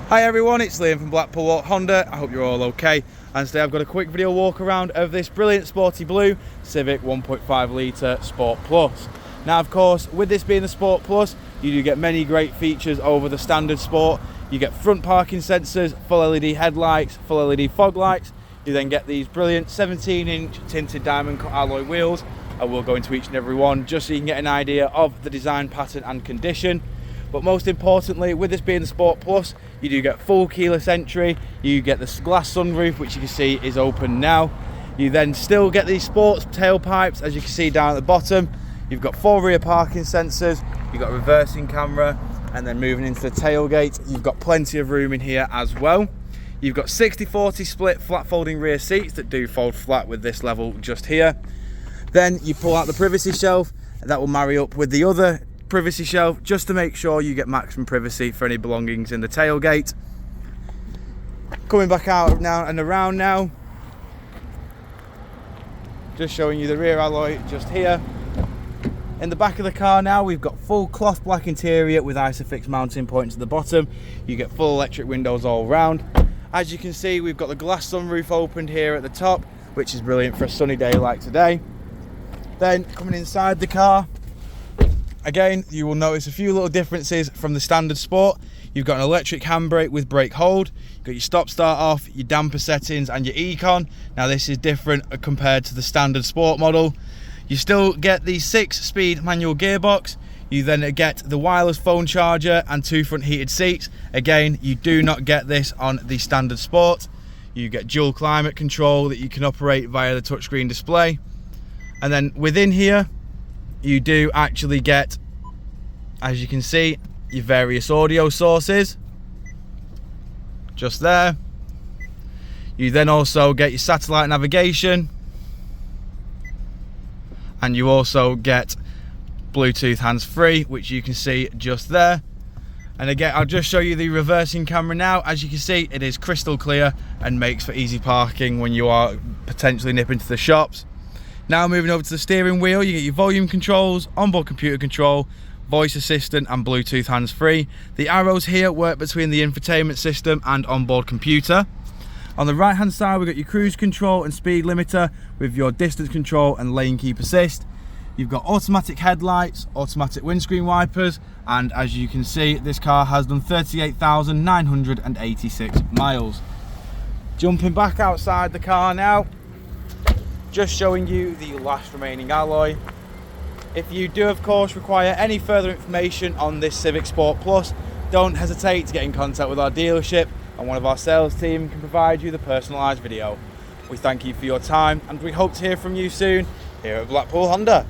Hi everyone, it's Liam from Blackpool Honda. I hope you're all okay. And today I've got a quick video walk around of this brilliant sporty blue Civic 1.5 litre Sport Plus. Now of course, with this being the Sport Plus, you do get many great features over the standard Sport. You get front parking sensors, full LED headlights, full LED fog lights. You then get these brilliant 17-inch tinted diamond cut alloy wheels. I will go into each and every one just so you can get an idea of the design pattern and condition. But most importantly, with this being the Sport Plus, you do get full keyless entry, you get the glass sunroof, which you can see is open now. You then still get these sports tailpipes, as you can see down at the bottom. You've got 4 rear parking sensors, you've got a reversing camera, and then moving into the tailgate, you've got plenty of room in here as well. You've got 60-40 split flat folding rear seats that do fold flat with this level just here. Then you pull out the privacy shelf, and that will marry up with the other privacy shelf just to make sure you get maximum privacy for any belongings in the tailgate. Coming back out now and around now, just showing you the rear alloy just here. In the back of the car now, we've got full cloth black interior with Isofix mounting points at the bottom. You get full electric windows all round. As you can see, we've got the glass sunroof opened here at the top, which is brilliant for a sunny day like today. Then coming inside the car, again, you will notice a few little differences from the standard Sport. You've got an electric handbrake with brake hold. You've got your stop start off, your damper settings and your Econ. Now this is different compared to the standard Sport model. You still get the 6-speed manual gearbox. You then get the wireless phone charger and 2 front heated seats. Again, you do not get this on the standard Sport. You get dual climate control that you can operate via the touchscreen display. And then within here, you do actually get, as you can see, your various audio sources just there. You then also get your satellite navigation, and you also get Bluetooth hands-free, which you can see just there. And again, I'll just show you the reversing camera now. As you can see, it is crystal clear and makes for easy parking when you are potentially nipping to the shops. Now moving over to the steering wheel, you get your volume controls, onboard computer control, voice assistant and Bluetooth hands-free. The arrows here work between the infotainment system and onboard computer. On the right hand side, we've got your cruise control and speed limiter with your distance control and lane keep assist. You've got automatic headlights, automatic windscreen wipers, and as you can see, this car has done 38,986 miles. Jumping back outside the car now, just showing you the last remaining alloy. If you do of course require any further information on this Civic Sport Plus, don't hesitate to get in contact with our dealership and one of our sales team can provide you the personalised video. We thank you for your time and we hope to hear from you soon here at Blackpool Honda.